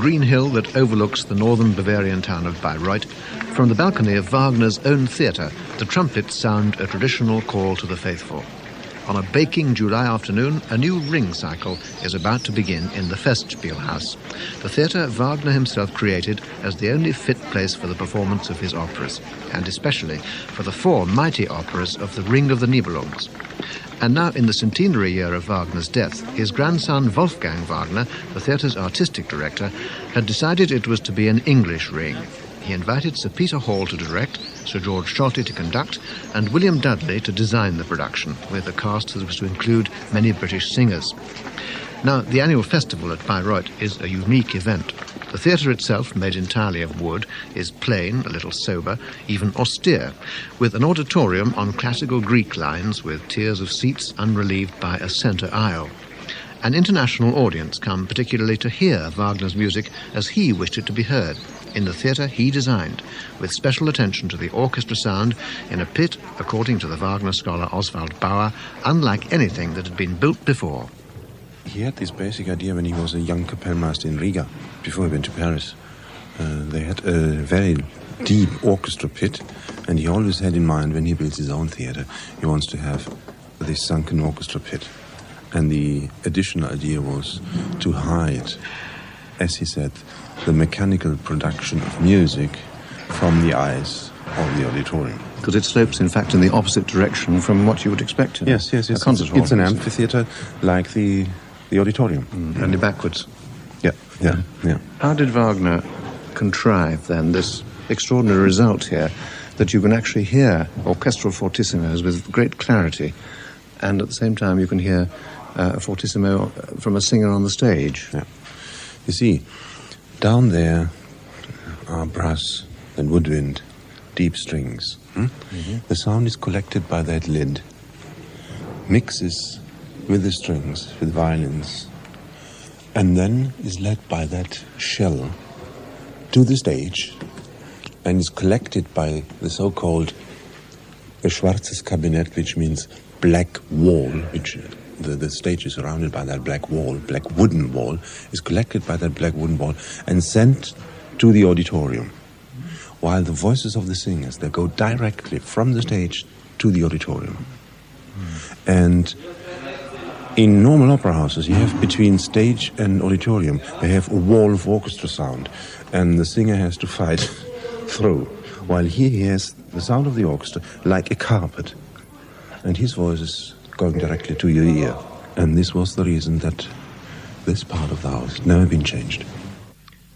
green hill that overlooks the northern Bavarian town of Bayreuth, from the balcony of Wagner's own theatre, the trumpets sound a traditional call to the faithful. On a baking July afternoon, a new ring cycle is about to begin in the Festspielhaus, the theatre Wagner himself created as the only fit place for the performance of his operas, and especially for the 4 mighty operas of the Ring of the Nibelungs. And now, in the centenary year of Wagner's death, his grandson Wolfgang Wagner, the theatre's artistic director, had decided it was to be an English ring. He invited Sir Peter Hall to direct, Sir Georg Solti to conduct, and William Dudley to design the production, with a cast that was to include many British singers. Now, the annual festival at Bayreuth is a unique event. The theatre itself, made entirely of wood, is plain, a little sober, even austere, with an auditorium on classical Greek lines with tiers of seats unrelieved by a centre aisle. An international audience come particularly to hear Wagner's music as he wished it to be heard, in the theatre he designed, with special attention to the orchestra sound in a pit, according to the Wagner scholar Oswald Bauer, unlike anything that had been built before. He had this basic idea when he was a young kapellmeister in Riga, before he went to Paris. They had a very deep orchestra pit, and he always had in mind, when he builds his own theatre, he wants to have this sunken orchestra pit. And the additional idea was to hide, as he said, the mechanical production of music from the eyes of the auditorium. Because it slopes, in fact, in the opposite direction from what you would expect in yes, a concert hall. It's an amphitheatre like the auditorium. Only backwards. Yeah. How did Wagner contrive, then, this extraordinary result here, that you can actually hear orchestral fortissimos with great clarity, and at the same time you can hear a fortissimo from a singer on the stage? Yeah. You see, down there are brass and woodwind, deep strings. Mm-hmm. The sound is collected by that lid, mixes with the strings, with violins, and then is led by that shell to the stage and is collected by the so-called schwarzes Kabinett, which means black wall, which the stage is surrounded by that black wall, black wooden wall, is collected by that black wooden wall and sent to the auditorium. While the voices of the singers, they go directly from the stage to the auditorium. And in normal opera houses, you have between stage and auditorium, they have a wall of orchestra sound, and the singer has to fight through. While here he has the sound of the orchestra like a carpet, and his voice is going directly to your ear. And this was the reason that this part of the house had never been changed.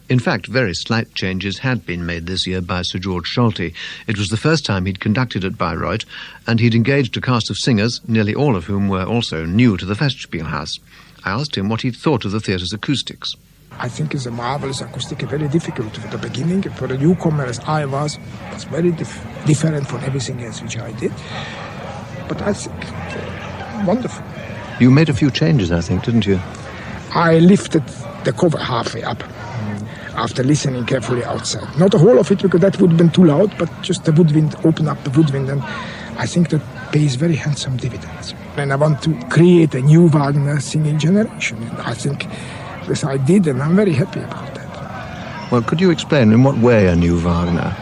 In fact, very slight changes had been made this year by Sir Georg Solti. It was the first time he'd conducted at Bayreuth, and he'd engaged a cast of singers, nearly all of whom were also new to the Festspielhaus. I asked him what he'd thought of the theatre's acoustics. I think it's a marvelous acoustic, very difficult at the beginning. For a newcomer as I was very different from everything else which I did. But I think wonderful. You made a few changes, I think, didn't you? I lifted the cover halfway up after listening carefully outside. Not the whole of it, because that would have been too loud, but just the woodwind, open up the woodwind, and I think that pays very handsome dividends. And I want to create a new Wagner singing generation, and I think this I did, and I'm very happy about that. Well, could you explain in what way a new Wagner?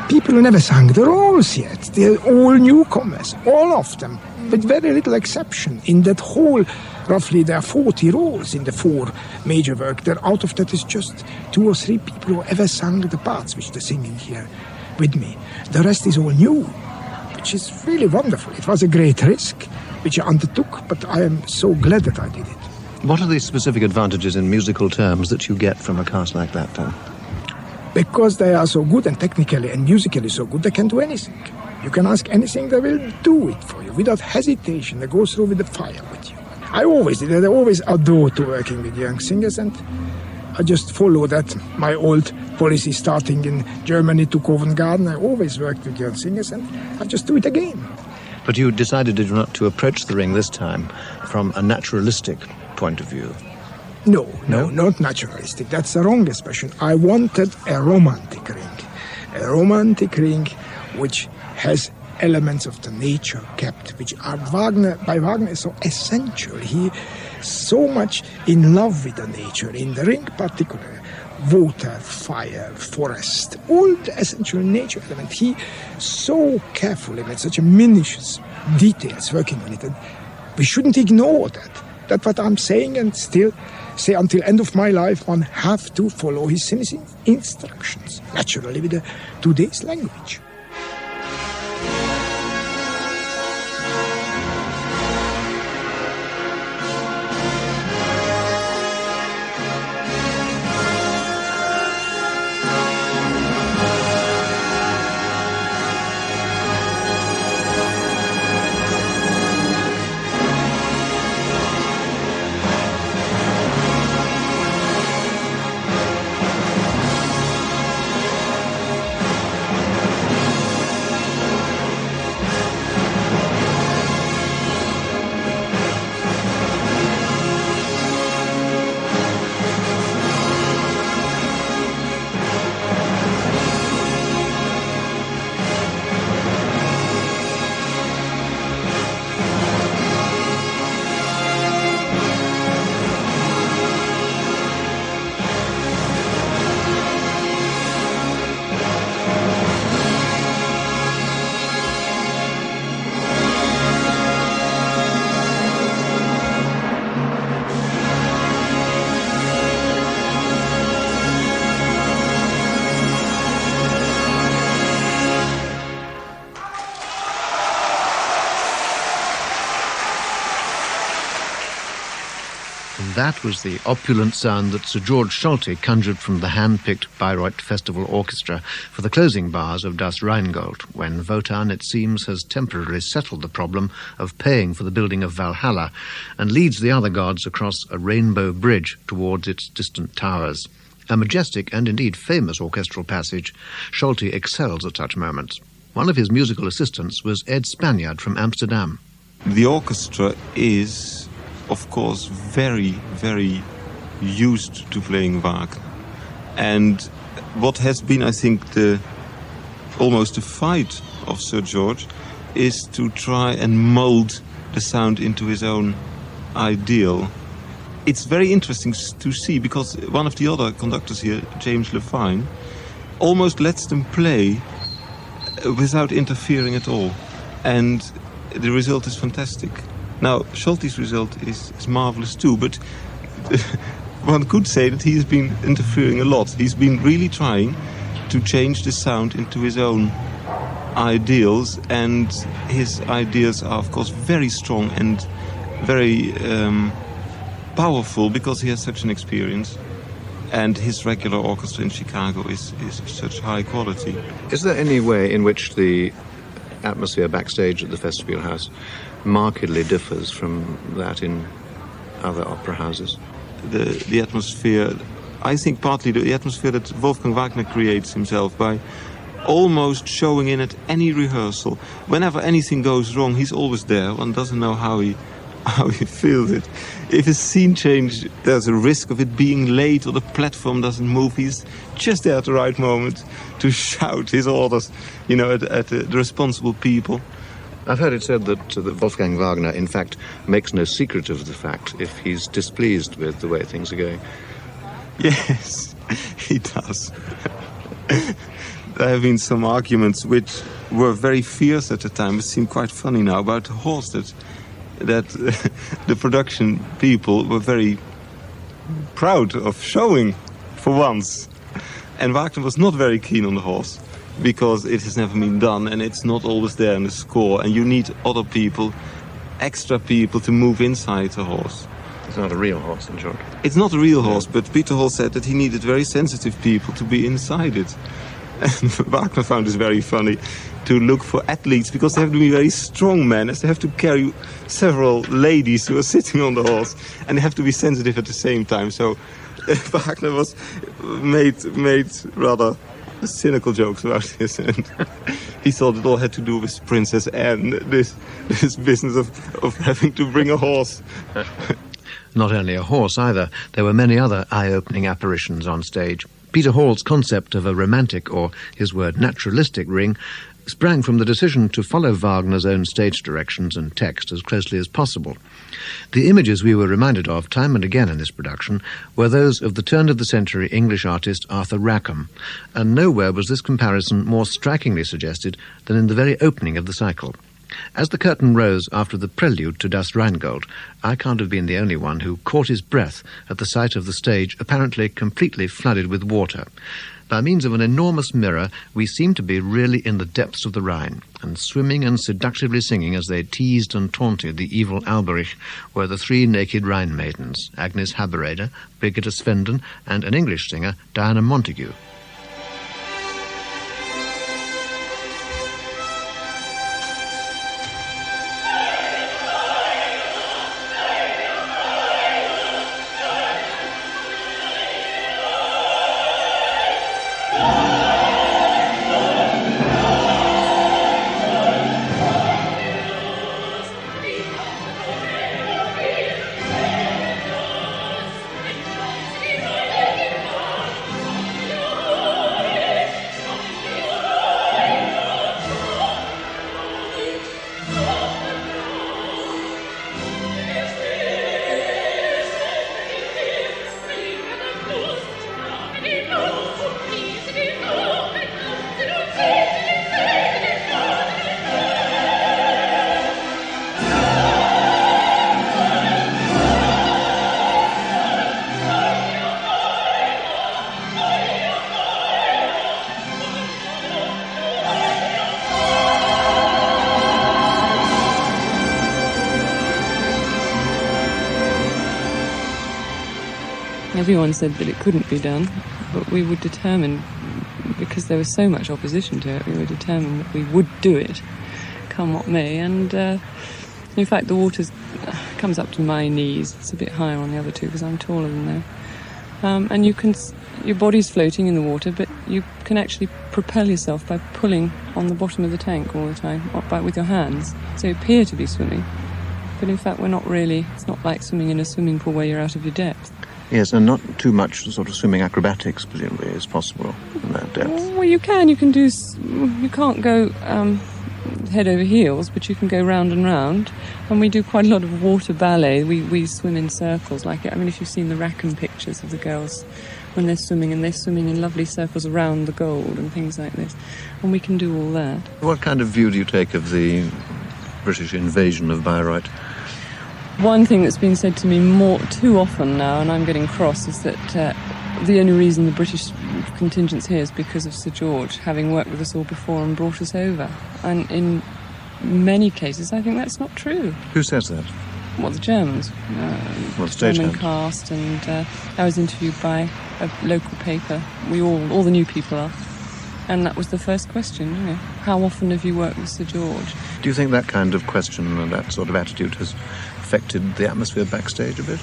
People who never sang the roles yet. They're all newcomers, all of them, with very little exception. In that whole, roughly, there are 40 roles in the 4 major works. Out of that is just 2 or 3 people who ever sang the parts which they're singing here with me. The rest is all new, which is really wonderful. It was a great risk, which I undertook, but I am so glad that I did it. What are the specific advantages in musical terms that you get from a cast like that, then? Because they are so good, and technically and musically so good, they can do anything. You can ask anything, they will do it for you without hesitation. They go through with the fire with you. I always did it. I always adored to working with young singers, and I just follow that. My old policy starting in Germany to Covent Garden, I always worked with young singers, and I just do it again. But you decided, did you not, to approach the ring this time from a naturalistic point of view? No, not naturalistic. That's the wrong expression. I wanted a romantic ring which has elements of the nature kept, which are by Wagner is so essential. He so much in love with the nature, in the ring particularly. water, fire, forest, all the essential nature elements. He so carefully made such a minutious details working on it, and we shouldn't ignore that. That's what I'm saying, and still say until end of my life one have to follow his instructions, naturally with today's language. That was the opulent sound that Sir Georg Solti conjured from the hand-picked Bayreuth Festival Orchestra for the closing bars of Das Rheingold, when Wotan, it seems, has temporarily settled the problem of paying for the building of Valhalla and leads the other gods across a rainbow bridge towards its distant towers. A majestic and indeed famous orchestral passage, Solti excels at such moments. One of his musical assistants was Ed Spaniard from Amsterdam. The orchestra is, of course, very, very used to playing Wagner. And what has been, I think, almost the fight of Sir George is to try and mold the sound into his own ideal. It's very interesting to see, because one of the other conductors here, James Levine, almost lets them play without interfering at all. And the result is fantastic. Now, Solti's result is marvelous too, but one could say that he has been interfering a lot. He's been really trying to change the sound into his own ideals, and his ideas are, of course, very strong and very powerful, because he has such an experience. And his regular orchestra in Chicago is such high quality. Is there any way in which the atmosphere backstage at the Festival House markedly differs from that in other opera houses? The atmosphere, I think partly the atmosphere that Wolfgang Wagner creates himself by almost showing in at any rehearsal. Whenever anything goes wrong, he's always there. One doesn't know how he feels it. If a scene change, there's a risk of it being late or the platform doesn't move, he's just there at the right moment to shout his orders, at the responsible people. I've heard it said that Wolfgang Wagner, in fact, makes no secret of the fact if he's displeased with the way things are going. Yes, he does. There have been some arguments which were very fierce at the time, but seem quite funny now, about the horse that the production people were very proud of showing for once. And Wagner was not very keen on the horse, because it has never been done and it's not always there in the score, and you need other people, extra people, to move inside the horse. It's not a real horse, in short. It's not a real horse, but Peter Hall said that he needed very sensitive people to be inside it. And Wagner found this very funny, to look for athletes, because they have to be very strong men, as they have to carry several ladies who are sitting on the horse, and they have to be sensitive at the same time. So Wagner was made rather cynical jokes about this, and he thought it all had to do with Princess Anne, this business of having to bring a horse. Not only a horse either, there were many other eye-opening apparitions on stage. Peter Hall's concept of a romantic, or his word naturalistic, ring sprang from the decision to follow Wagner's own stage directions and text as closely as possible. The images we were reminded of time and again in this production were those of the turn-of-the-century English artist Arthur Rackham, and nowhere was this comparison more strikingly suggested than in the very opening of the cycle. As the curtain rose after the prelude to Das Rheingold, I can't have been the only one who caught his breath at the sight of the stage apparently completely flooded with water. By means of an enormous mirror, we seemed to be really in the depths of the Rhine, and swimming and seductively singing as they teased and taunted the evil Alberich were the three naked Rhine maidens, Agnes Habereder, Brigitte Svenden, and an English singer, Diana Montague. Everyone said that it couldn't be done, but we were determined, because there was so much opposition to it, we were determined that we would do it, come what may. And in fact, the water comes up to my knees. It's a bit higher on the other two because I'm taller than them. And your body's floating in the water, but you can actually propel yourself by pulling on the bottom of the tank all the time, with your hands. So you appear to be swimming, but in fact we're not really. It's not like swimming in a swimming pool where you're out of your depth. Yes, and not too much sort of swimming acrobatics, presumably, is possible in that depth. Well, you can. You can't go head over heels, but you can go round and round. And we do quite a lot of water ballet. We swim in circles like it. I mean, if you've seen the Rackham pictures of the girls when they're swimming, and they're swimming in lovely circles around the gold and things like this. And we can do all that. What kind of view do you take of the British invasion of Bayreuth? One thing that's been said to me too often now, and I'm getting cross, is that the only reason the British contingent's here is because of Sir George, having worked with us all before and brought us over. And in many cases, I think that's not true. Who says that? Well, the Germans. The German cast, and I was interviewed by a local paper. All the new people are. And that was the first question, how often have you worked with Sir George? Do you think that kind of question and that sort of attitude has affected the atmosphere backstage a bit?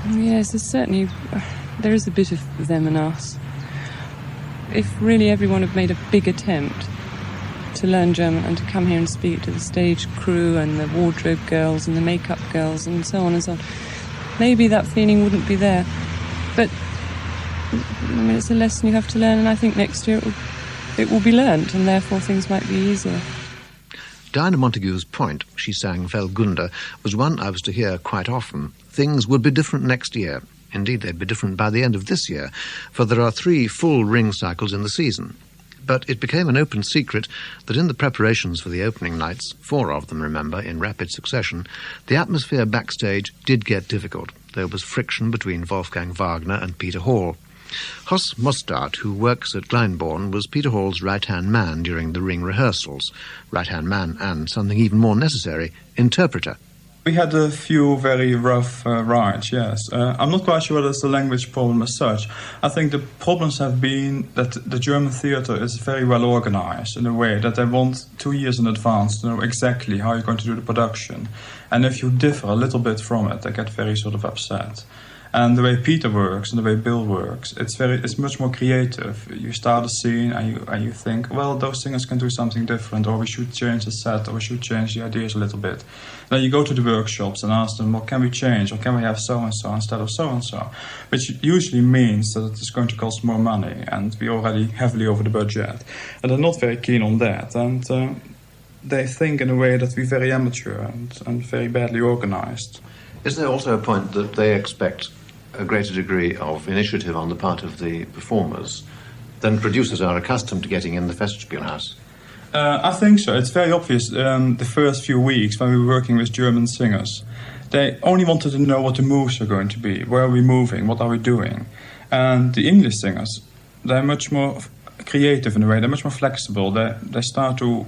Yes, there is a bit of them and us. If really everyone had made a big attempt to learn German and to come here and speak to the stage crew and the wardrobe girls and the makeup girls and so on and so on, maybe that feeling wouldn't be there. But I mean, it's a lesson you have to learn, and I think next year it will be learnt, and therefore things might be easier. Diana Montague's point, she sang Felgunde, was one I was to hear quite often. Things would be different next year. Indeed, they'd be different by the end of this year, for there are 3 full ring cycles in the season. But it became an open secret that in the preparations for the opening nights, 4 of them, remember, in rapid succession, the atmosphere backstage did get difficult. There was friction between Wolfgang Wagner and Peter Hall. Hoss Mostart, who works at Glyndebourne, was Peter Hall's right-hand man during the ring rehearsals. Right-hand man and, something even more necessary, interpreter. We had a few very rough rides, yes. I'm not quite sure whether it's a language problem as such. I think the problems have been that the German theatre is very well organized in a way that they want 2 years in advance to know exactly how you're going to do the production. And if you differ a little bit from it, they get very sort of upset. And the way Peter works and the way Bill works, it's much more creative. You start a scene and you think, well, those singers can do something different, or we should change the set, or we should change the ideas a little bit. Then you go to the workshops and ask them, well, can we change, or can we have so-and-so instead of so-and-so? Which usually means that it's going to cost more money, and we're already heavily over the budget. And they're not very keen on that. And they think in a way that we're very amateur and very badly organized. Is there also a point that they expect a greater degree of initiative on the part of the performers than producers are accustomed to getting in the Festspielhaus? I think so. It's very obvious the first few weeks when we were working with German singers. They only wanted to know what the moves are going to be. Where are we moving? What are we doing? And the English singers, they're much more creative in a way. They're much more flexible. They start to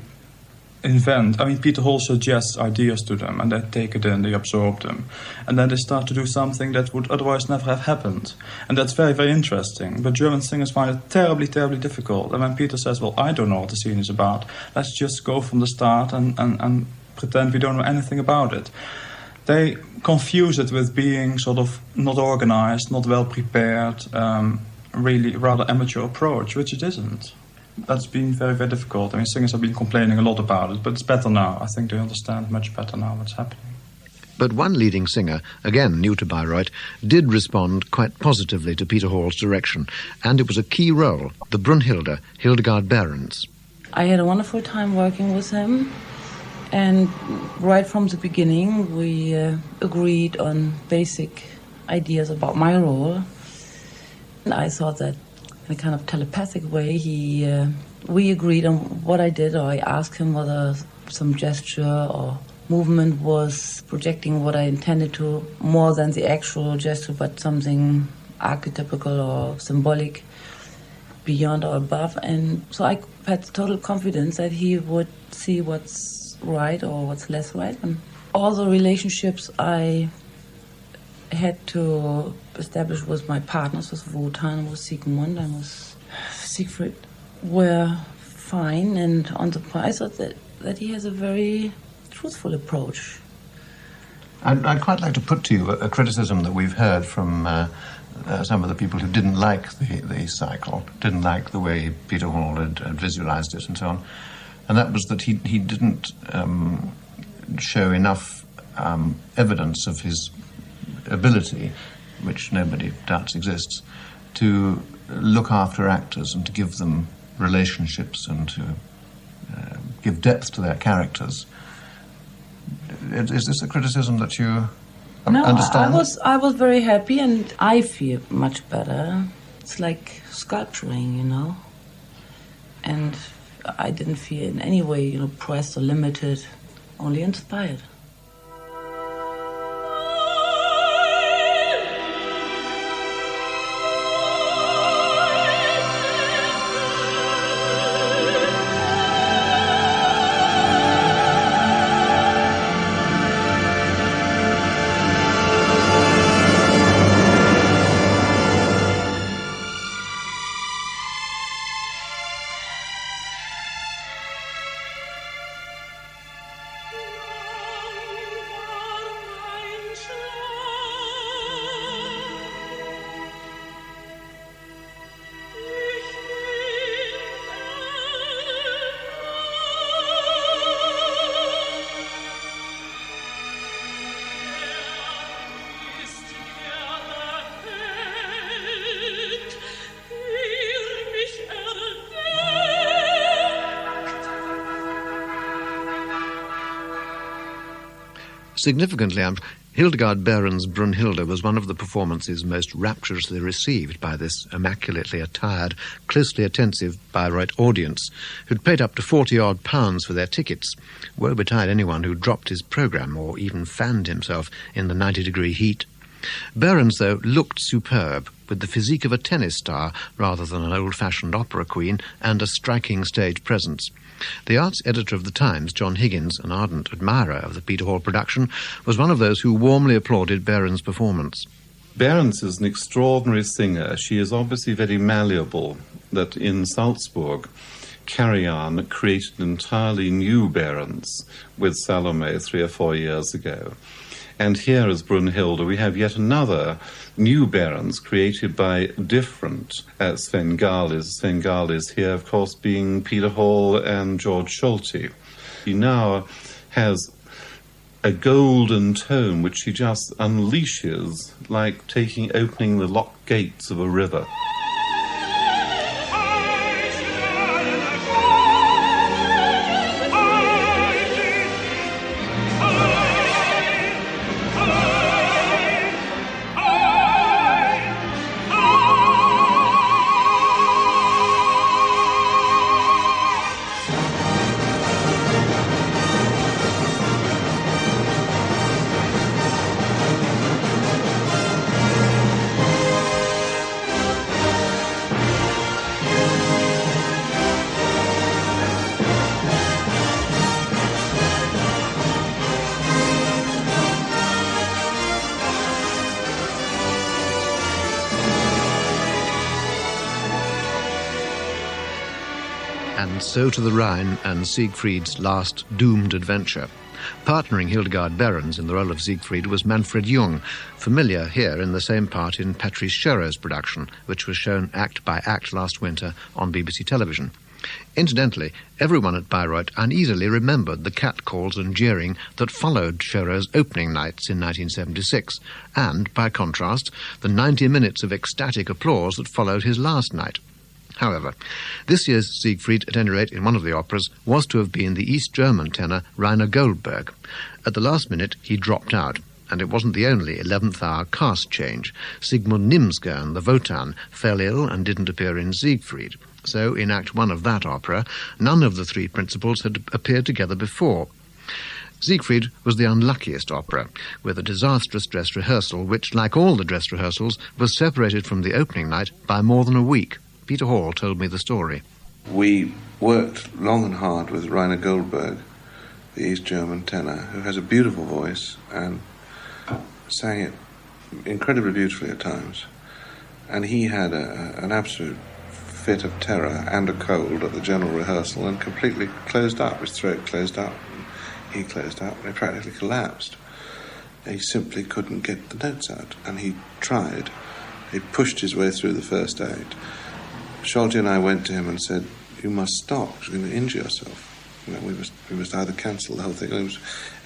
invent. I mean, Peter Hall suggests ideas to them, and they take it in, they absorb them. And then they start to do something that would otherwise never have happened. And that's very, very interesting. But German singers find it terribly, terribly difficult. And when Peter says, well, I don't know what the scene is about, let's just go from the start and pretend we don't know anything about it. They confuse it with being sort of not organized, not well prepared, really rather amateur approach, which it isn't. That's been very, very difficult. I mean, singers have been complaining a lot about it, but it's better now. I think they understand much better now what's happening. But one leading singer, again new to Bayreuth, did respond quite positively to Peter Hall's direction, and it was a key role, the Brunhilde, Hildegard Behrens. I had a wonderful time working with him, and right from the beginning we agreed on basic ideas about my role. And I thought that in a kind of telepathic way, we agreed on what I did, or I asked him whether some gesture or movement was projecting what I intended to, more than the actual gesture, but something archetypical or symbolic beyond or above. And so I had total confidence that he would see what's right or what's less right. And all the relationships I had to establish with my partners, with Wotan, with Sigmund, and with Siegfried, were fine. And on the part, I thought that he has a very truthful approach. I'd quite like to put to you a criticism that we've heard from some of the people who didn't like the cycle, didn't like the way Peter Hall had visualized it and so on. And that was that he didn't show enough evidence of his ability, which nobody doubts exists, to look after actors and to give them relationships and to give depth to their characters. Is this a criticism that you understand? No, I was very happy, and I feel much better. It's like sculpturing, you know. And I didn't feel in any way, pressed or limited, only inspired. Significantly, Hildegard Behrens' Brunhilde was one of the performances most rapturously received by this immaculately attired, closely attentive Bayreuth audience, who'd paid up to £40-odd for their tickets. Woe betide anyone who dropped his programme or even fanned himself in the 90-degree heat. Behrens, though, looked superb, with the physique of a tennis star rather than an old-fashioned opera queen, and a striking stage presence. The arts editor of The Times, John Higgins, an ardent admirer of the Peter Hall production, was one of those who warmly applauded Behrens' performance. Behrens is an extraordinary singer. She is obviously very malleable, that in Salzburg, Karajan created an entirely new Behrens with Salome 3 or 4 years ago. And here, as Brunhilde, we have yet another new Barons created by different Svengalis. Svengalis here, of course, being Peter Hall and Georg Solti. He now has a golden tone which he just unleashes like opening the locked gates of a river. And so to the Rhine and Siegfried's last doomed adventure. Partnering Hildegard Behrens in the role of Siegfried was Manfred Jung, familiar here in the same part in Patrice Chéreau's production, which was shown act by act last winter on BBC television. Incidentally, everyone at Bayreuth uneasily remembered the catcalls and jeering that followed Chéreau's opening nights in 1976, and, by contrast, the 90 minutes of ecstatic applause that followed his last night. However, this year's Siegfried, at any rate in one of the operas, was to have been the East German tenor Rainer Goldberg. At the last minute, he dropped out, and it wasn't the only 11th-hour cast change. Sigmund Nimsgern, the Wotan, fell ill and didn't appear in Siegfried. So, in Act 1 of that opera, none of the three principals had appeared together before. Siegfried was the unluckiest opera, with a disastrous dress rehearsal, which, like all the dress rehearsals, was separated from the opening night by more than a week. Peter Hall told me the story. We worked long and hard with Rainer Goldberg, the East German tenor, who has a beautiful voice and sang it incredibly beautifully at times. And he had an absolute fit of terror and a cold at the general rehearsal and completely closed up. His throat closed up, and he closed up, and he practically collapsed. He simply couldn't get the notes out, and he tried. He pushed his way through the first act. Solti and I went to him and said, "You must stop, you're going to injure yourself. You know, we must either cancel the whole thing."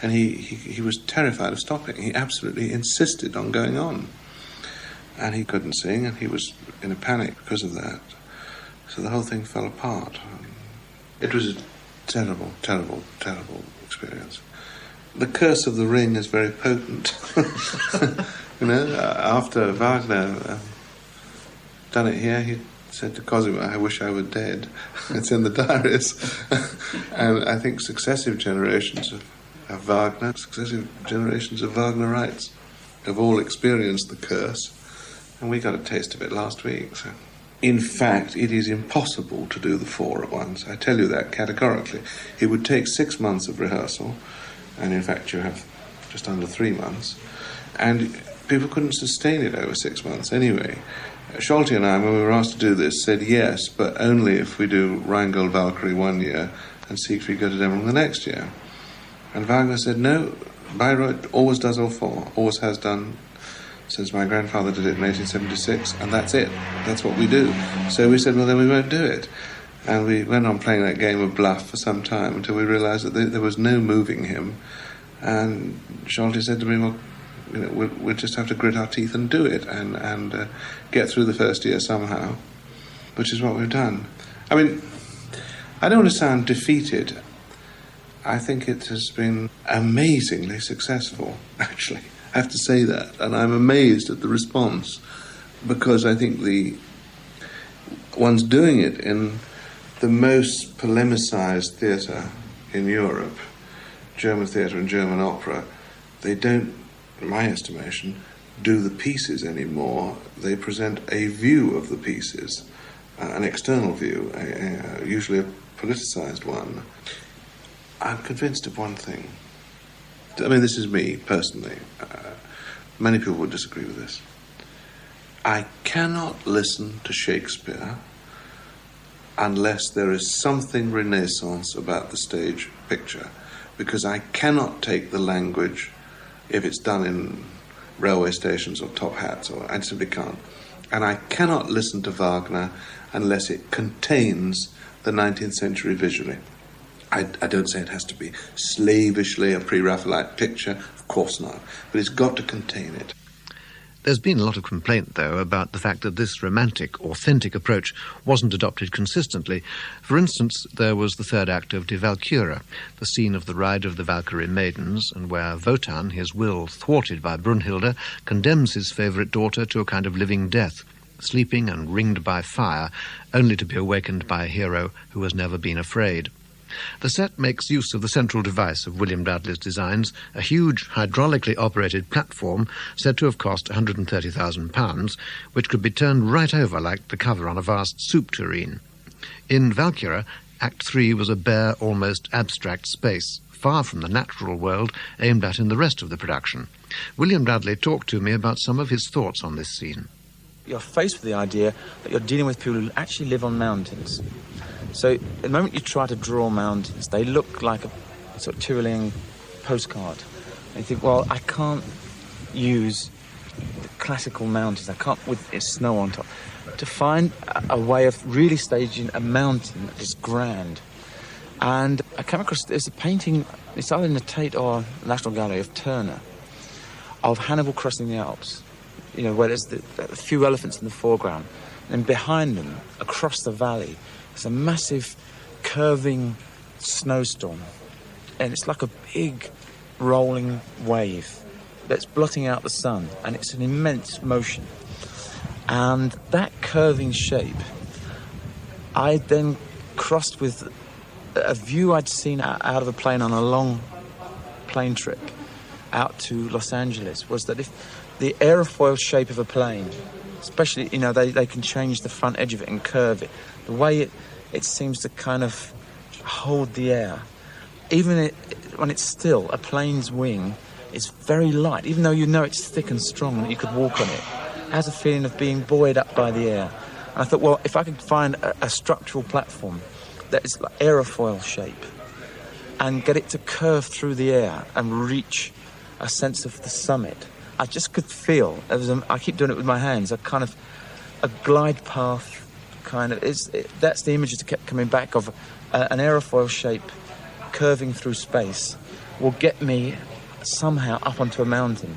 And he was terrified of stopping. He absolutely insisted on going on. And he couldn't sing, and he was in a panic because of that. So the whole thing fell apart. It was a terrible, terrible, terrible experience. The curse of the ring is very potent. You know, after Wagner done it here, he said to Cosima, "I wish I were dead." It's in the diaries. And I think successive generations of Wagner, successive generations of Wagnerites have all experienced the curse. And we got a taste of it last week. So, in fact, it is impossible to do the four at once. I tell you that categorically. It would take 6 months of rehearsal, and in fact you have just under 3 months. And people couldn't sustain it over 6 months anyway. Solti and I, when we were asked to do this, said yes, but only if we do Rheingold Valkyrie 1 year and Siegfried Götterdämmerung the next year. And Wagner said, no, Bayreuth always does all four, always has done since my grandfather did it in 1876, and that's it. That's what we do. So we said, well, then we won't do it. And we went on playing that game of bluff for some time until we realised that there was no moving him. And Solti said to me, well, you know, we'll just have to grit our teeth and do it and get through the first year somehow, which is what we've done. I mean, I don't want to sound defeated. I think it has been amazingly successful, actually. I have to say that, and I'm amazed at the response, because I think one's doing it in the most polemicised theatre in Europe, German theatre and German opera. They don't, in my estimation, do the pieces anymore. They present a view of the pieces, an external view, usually a politicised one. I'm convinced of one thing. I mean, this is me, personally. Many people would disagree with this. I cannot listen to Shakespeare unless there is something Renaissance about the stage picture, because I cannot take the language if it's done in railway stations or top hats, or I simply can't. And I cannot listen to Wagner unless it contains the 19th century visually. I don't say it has to be slavishly a pre-Raphaelite picture, of course not, but it's got to contain it. There's been a lot of complaint, though, about the fact that this romantic, authentic approach wasn't adopted consistently. For instance, there was the third act of Die Walküre, the scene of the ride of the Valkyrie maidens, and where Wotan, his will thwarted by Brunhilde, condemns his favourite daughter to a kind of living death, sleeping and ringed by fire, only to be awakened by a hero who has never been afraid. The set makes use of the central device of William Dudley's designs, a huge hydraulically operated platform said to have cost £130,000, which could be turned right over like the cover on a vast soup tureen. In Valkyrie, Act 3 was a bare, almost abstract space, far from the natural world aimed at in the rest of the production. William Dudley talked to me about some of his thoughts on this scene. You're faced with the idea that you're dealing with people who actually live on mountains. So the moment you try to draw mountains, they look like a sort of Tyrolean postcard. And you think, well, I can't use the classical mountains. I can't, with snow on top. To find a way of really staging a mountain that is grand. And I came across, there's a painting, it's either in the Tate or National Gallery of Turner, of Hannibal crossing the Alps. You know, where there's a few elephants in the foreground. And behind them, across the valley, there's a massive curving snowstorm. And it's like a big rolling wave that's blotting out the sun. And it's an immense motion. And that curving shape, I then crossed with a view I'd seen out of a plane on a long plane trip out to Los Angeles, was that if the aerofoil shape of a plane, especially, you know, they can change the front edge of it and curve it. The way it seems to kind of hold the air. Even when it's still, a plane's wing is very light. Even though you know it's thick and strong and you could walk on it, it has a feeling of being buoyed up by the air. And I thought, well, if I could find a structural platform that is like aerofoil shape and get it to curve through the air and reach a sense of the summit, I just could feel, I keep doing it with my hands, a kind of a glide path kind of, that's the image that kept coming back of an aerofoil shape curving through space will get me somehow up onto a mountain.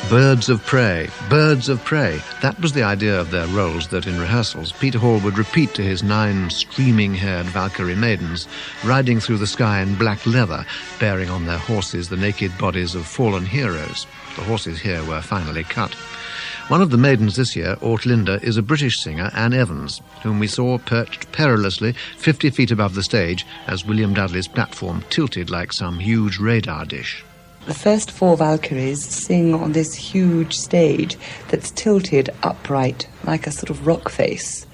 Birds of prey, birds of prey. That was the idea of their roles that in rehearsals Peter Hall would repeat to his 9 streaming-haired Valkyrie maidens, riding through the sky in black leather, bearing on their horses the naked bodies of fallen heroes. The horses here were finally cut. One of the maidens this year, Ortlinda, is a British singer, Anne Evans, whom we saw perched perilously 50 feet above the stage as William Dudley's platform tilted like some huge radar dish. The first 4 Valkyries sing on this huge stage that's tilted upright like a sort of rock face,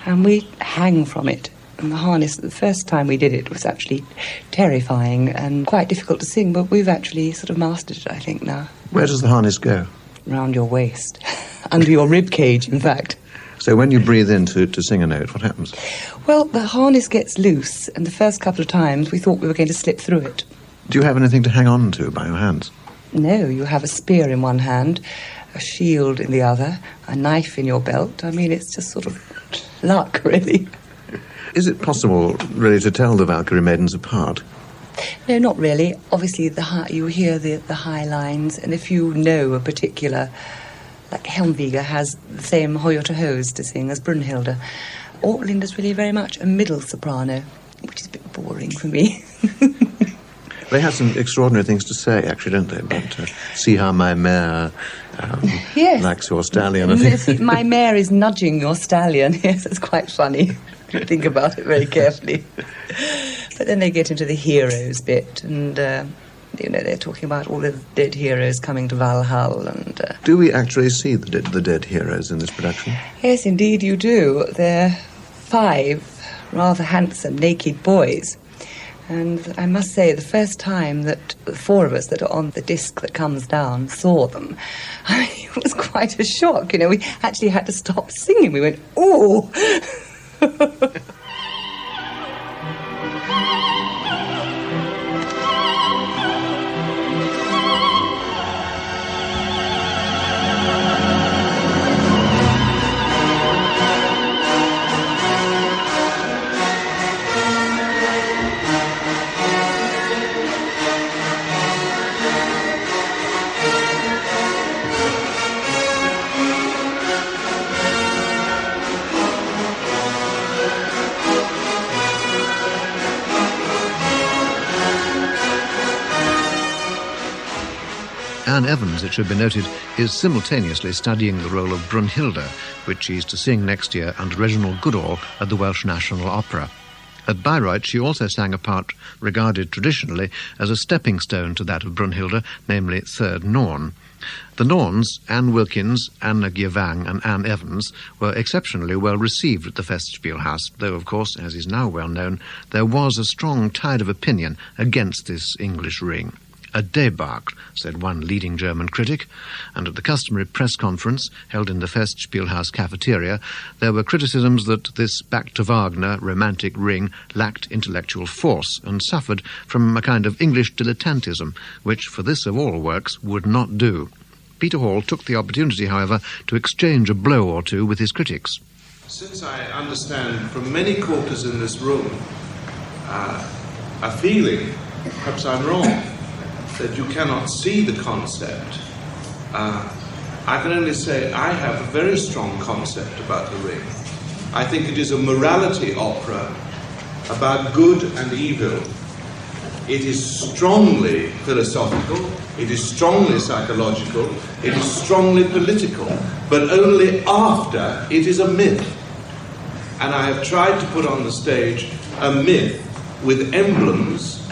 and we hang from it. And the harness, the first time we did it, was actually terrifying and quite difficult to sing, but we've actually sort of mastered it, I think, now. Where does the harness go? Round your waist, under your rib cage, in fact. So when you breathe in to sing a note, what happens? Well, the harness gets loose, and the first couple of times we thought we were going to slip through it. Do you have anything to hang on to by your hands? No, you have a spear in one hand, a shield in the other, a knife in your belt. I mean, it's just sort of luck, really. Is it possible, really, to tell the Valkyrie maidens apart? No, not really. Obviously, you hear the high lines, and if you know a particular, like Helmwege has the same Hoyota hose to sing as Brunhilde. Ortlinda's really very much a middle soprano, which is a bit boring for me. They have some extraordinary things to say, actually, don't they? But see how my mare yes. likes your stallion. I think. My mare is nudging your stallion. Yes, it's quite funny. If you think about it very carefully. But then they get into the heroes bit, and they're talking about all the dead heroes coming to Valhalla. And do we actually see the dead heroes in this production? Yes, indeed you do. They're 5 rather handsome naked boys. And I must say, the first time that the 4 of us that are on the disc that comes down saw them, I mean, it was quite a shock. We actually had to stop singing. We went, ooh! Anne Evans, it should be noted, is simultaneously studying the role of Brunhilde, which she's to sing next year under Reginald Goodall at the Welsh National Opera. At Bayreuth, she also sang a part regarded traditionally as a stepping stone to that of Brunhilde, namely Third Norn. The Norns, Anne Wilkins, Anna Giavang and Anne Evans, were exceptionally well received at the Festspielhaus, though, of course, as is now well known, there was a strong tide of opinion against this English ring. A debacle, said one leading German critic, and at the customary press conference held in the Festspielhaus cafeteria, there were criticisms that this back-to-Wagner romantic ring lacked intellectual force and suffered from a kind of English dilettantism, which, for this of all works, would not do. Peter Hall took the opportunity, however, to exchange a blow or two with his critics. Since I understand from many quarters in this room a feeling, perhaps I'm wrong, that you cannot see the concept, I can only say I have a very strong concept about the ring. I think it is a morality opera about good and evil. It is strongly philosophical, it is strongly psychological, it is strongly political, but only after it is a myth. And I have tried to put on the stage a myth with emblems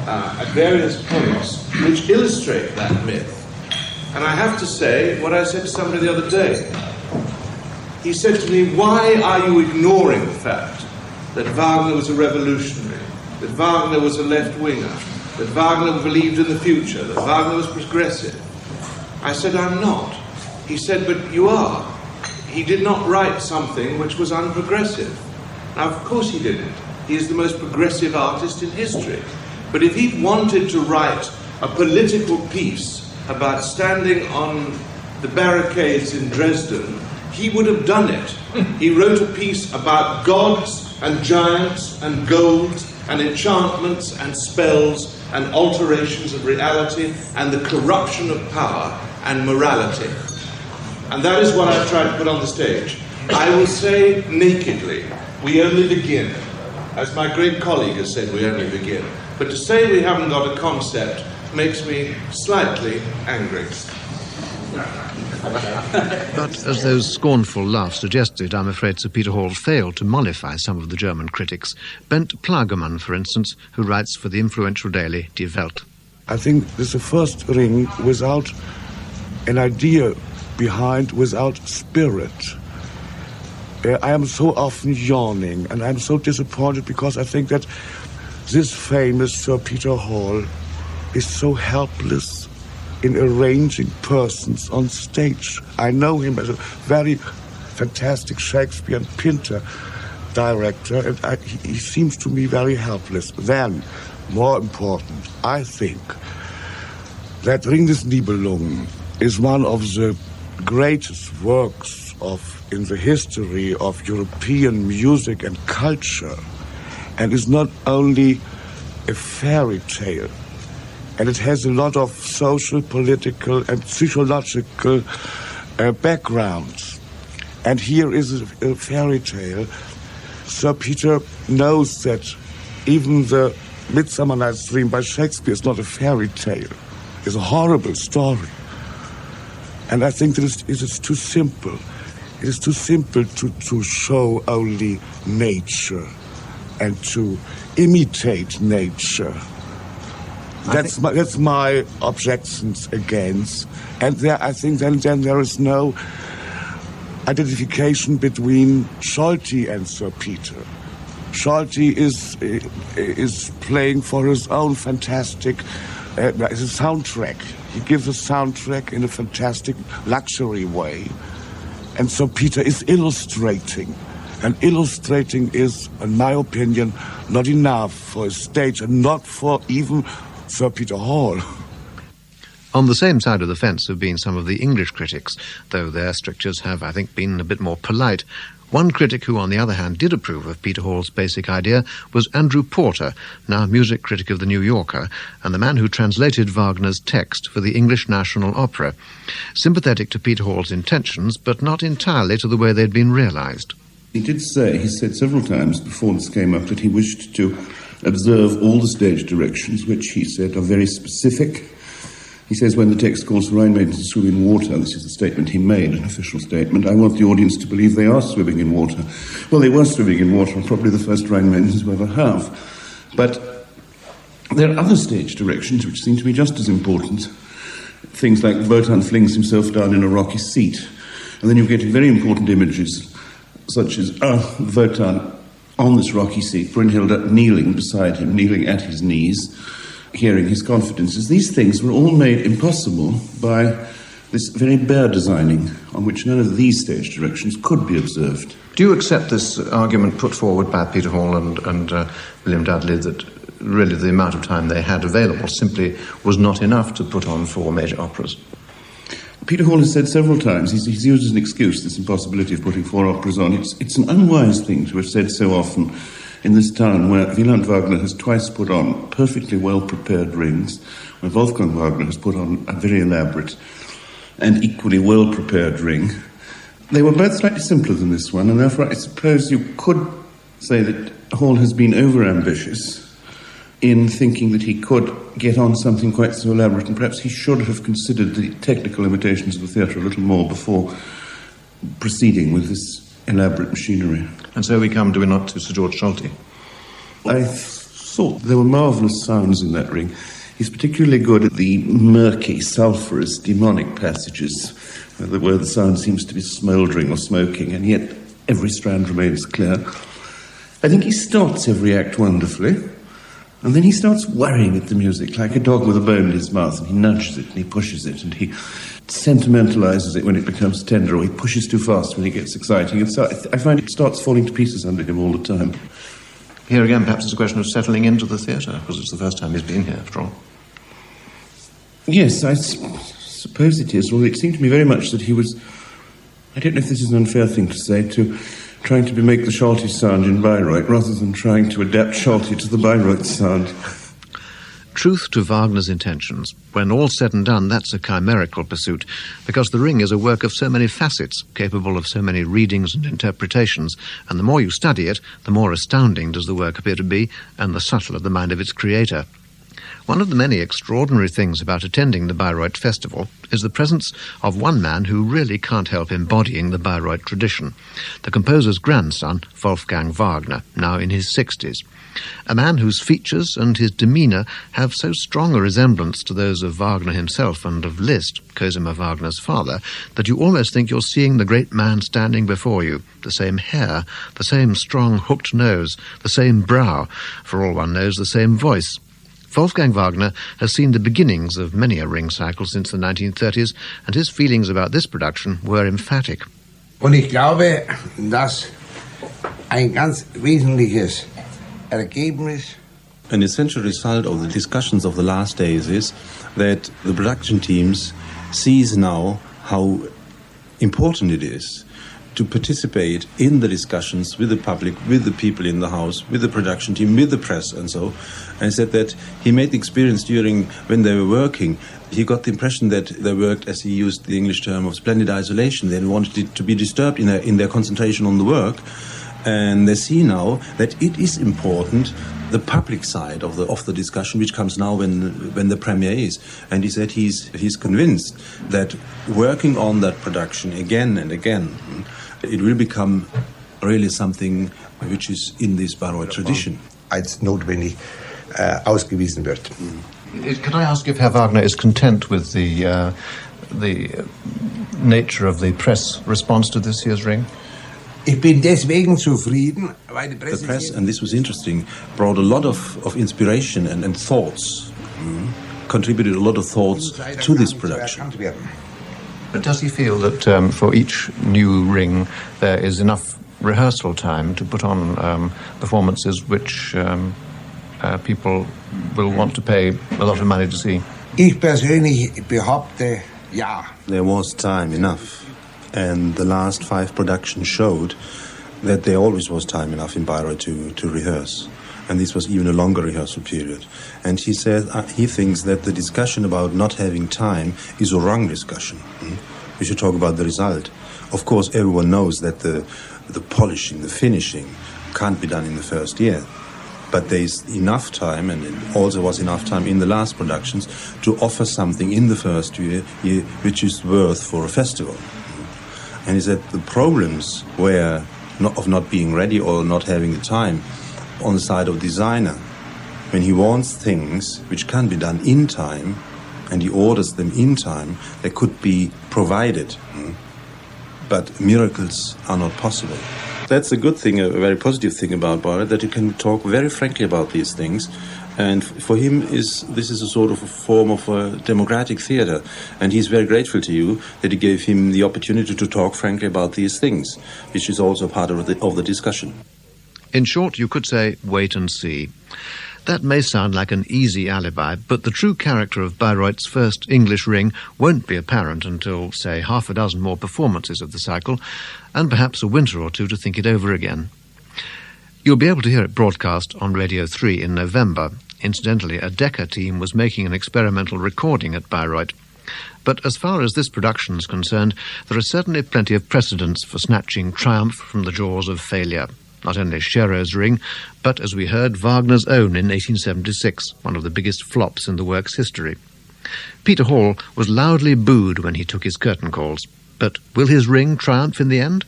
at various points which illustrate that myth. And I have to say what I said to somebody the other day. He said to me, why are you ignoring the fact that Wagner was a revolutionary, that Wagner was a left-winger, that Wagner believed in the future, that Wagner was progressive? I said, I'm not. He said, but you are. He did not write something which was unprogressive. Now, of course he didn't. He is the most progressive artist in history. But if he wanted to write a political piece about standing on the barricades in Dresden, he would have done it. He wrote a piece about gods and giants and gold and enchantments and spells and alterations of reality and the corruption of power and morality. And that is what I've tried to put on the stage. I will say nakedly, we only begin. As my great colleague has said, we only begin. But to say we haven't got a concept makes me slightly angry. But as those scornful laughs suggested, I'm afraid Sir Peter Hall failed to mollify some of the German critics. Bent Plagerman, for instance, who writes for the influential daily Die Welt. I think this is the first ring without an idea behind, without spirit. I am so often yawning, and I'm so disappointed because I think that this famous Sir Peter Hall is so helpless in arranging persons on stage. I know him as a very fantastic Shakespeare and Pinter director, and he seems to me very helpless. Then, more important, I think that Ring des Nibelungen is one of the greatest works in the history of European music and culture, and is not only a fairy tale, and it has a lot of social, political, and psychological backgrounds. And here is a fairy tale. Sir Peter knows that even the Midsummer Night's Dream by Shakespeare is not a fairy tale. It's a horrible story. And I think that it is too simple. It is too simple to show only nature and to imitate nature. That's my objections against. And there, I think then there is no identification between Solti and Sir Peter. Solti is playing for his own fantastic it's a soundtrack. He gives a soundtrack in a fantastic luxury way. And Sir Peter is illustrating. And illustrating is, in my opinion, not enough for a stage and not for even Sir Peter Hall. On the same side of the fence have been some of the English critics, though their strictures have, I think, been a bit more polite. One critic who, on the other hand, did approve of Peter Hall's basic idea was Andrew Porter, now music critic of The New Yorker, and the man who translated Wagner's text for the English National Opera. Sympathetic to Peter Hall's intentions, but not entirely to the way they'd been realised. He said several times before this came up that he wished to observe all the stage directions, which he said are very specific. He says when the text calls for Rhine maidens to swim in water, this is a statement he made, an official statement, I want the audience to believe they are swimming in water. Well, they were swimming in water, and probably the first Rhine maidens who ever have. But there are other stage directions which seem to be just as important. Things like Wotan flings himself down in a rocky seat. And then you get very important images, such as Wotan on this rocky seat, Brünnhilde kneeling beside him, kneeling at his knees, hearing his confidences. These things were all made impossible by this very bare designing on which none of these stage directions could be observed. Do you accept this argument put forward by Peter Hall and William Dudley that really the amount of time they had available simply was not enough to put on 4 major operas? Peter Hall has said several times, he's used as an excuse this impossibility of putting 4 operas on. It's an unwise thing to have said so often in this town where Wieland Wagner has twice put on perfectly well-prepared rings, where Wolfgang Wagner has put on a very elaborate and equally well-prepared ring. They were both slightly simpler than this one, and therefore I suppose you could say that Hall has been over-ambitious in thinking that he could get on something quite so elaborate, and perhaps he should have considered the technical limitations of the theatre a little more before proceeding with this elaborate machinery. And so we come, do we not, to Sir Georg Solti? I thought there were marvellous sounds in that ring. He's particularly good at the murky, sulphurous, demonic passages where the sound seems to be smouldering or smoking, and yet every strand remains clear. I think he starts every act wonderfully, and then he starts worrying at the music like a dog with a bone in his mouth, and he nudges it and he pushes it and he sentimentalizes it when it becomes tender, or he pushes too fast when he gets exciting. And so I find it starts falling to pieces under him all the time. Here again, perhaps it's a question of settling into the theatre, because it's the first time he's been here, after all. Yes, I suppose it is. Well, it seemed to me very much that he was, I don't know if this is an unfair thing to say, trying to make the Solti sound in Bayreuth rather than trying to adapt Solti to the Bayreuth's sound. Truth to Wagner's intentions. When all's said and done, that's a chimerical pursuit, because the Ring is a work of so many facets, capable of so many readings and interpretations, and the more you study it, the more astounding does the work appear to be, and the subtler the mind of its creator. One of the many extraordinary things about attending the Bayreuth Festival is the presence of one man who really can't help embodying the Bayreuth tradition, the composer's grandson, Wolfgang Wagner, now in his 60s. A man whose features and his demeanour have so strong a resemblance to those of Wagner himself and of Liszt, Cosima Wagner's father, that you almost think you're seeing the great man standing before you. The same hair, the same strong hooked nose, the same brow, for all one knows, the same voice. Wolfgang Wagner has seen the beginnings of many a Ring cycle since the 1930s, and his feelings about this production were emphatic. Und ich glaube, dass ein ganz wesentliches Ergebnis. An essential result of the discussions of the last days is that the production teams sees now how important it is to participate in the discussions with the public, with the people in the house, with the production team, with the press and so. And he said that he made the experience when they were working, he got the impression that they worked, as he used the English term, of splendid isolation. They wanted it to be disturbed in their concentration on the work. And they see now that it is important, the public side of the discussion, which comes now when the premiere is. And he said he's convinced that working on that production again and again, it will become really something which is in this Bayreuth tradition. Als notwendig ausgewiesen wird. Could I ask if Herr Wagner is content with the nature of the press response to this year's Ring? Ich bin deswegen zufrieden, weil die The press, and this was interesting, brought a lot of inspiration and thoughts, contributed a lot of thoughts to this production. But does he feel that for each new Ring there is enough rehearsal time to put on performances which people will want to pay a lot of money to see? Ich persönlich behaupte, ja. There was time enough, and the last 5 productions showed that there always was time enough in Bayreuth to rehearse. And this was even a longer rehearsal period. And he said he thinks that the discussion about not having time is a wrong discussion. We should talk about the result. Of course, everyone knows that the polishing, the finishing, can't be done in the first year. But there is enough time, and it also was enough time in the last productions, to offer something in the first year which is worth for a festival. And he said the problems were of not being ready or not having the time on the side of designer. When he wants things which can be done in time, and he orders them in time, they could be provided. But miracles are not possible. That's a good thing, a very positive thing about Bayreuth, that you can talk very frankly about these things. And for him, this is a sort of a form of democratic theatre. And he's very grateful to you that you gave him the opportunity to talk frankly about these things, which is also part of the discussion. In short, you could say, wait and see. That may sound like an easy alibi, but the true character of Bayreuth's first English Ring won't be apparent until, say, 6 more performances of the cycle, and perhaps a winter or two to think it over again. You'll be able to hear it broadcast on Radio 3 in November. Incidentally, a Decca team was making an experimental recording at Bayreuth. But as far as this production is concerned, there are certainly plenty of precedents for snatching triumph from the jaws of failure. Not only Schero's Ring, but, as we heard, Wagner's own in 1876, one of the biggest flops in the work's history. Peter Hall was loudly booed when he took his curtain calls. But will his Ring triumph in the end?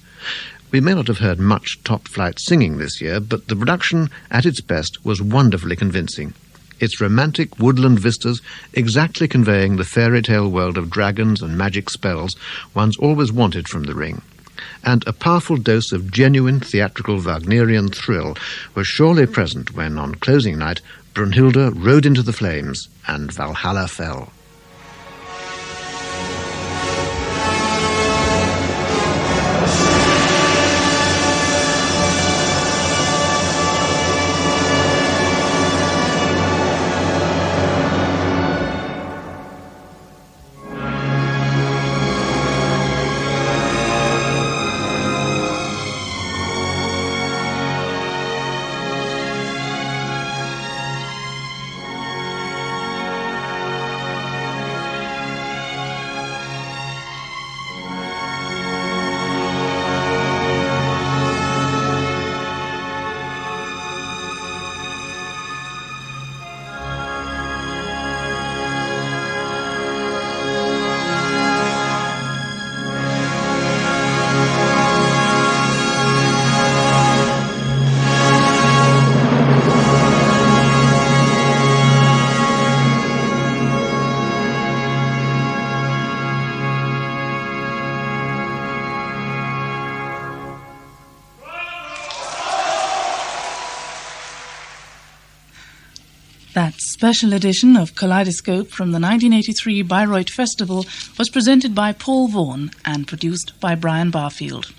We may not have heard much top-flight singing this year, but the production, at its best, was wonderfully convincing. Its romantic woodland vistas exactly conveying the fairy tale world of dragons and magic spells one's always wanted from the Ring. And a powerful dose of genuine theatrical Wagnerian thrill was surely present when, on closing night, Brunhilde rode into the flames and Valhalla fell. That special edition of Kaleidoscope from the 1983 Bayreuth Festival was presented by Paul Vaughan and produced by Brian Barfield.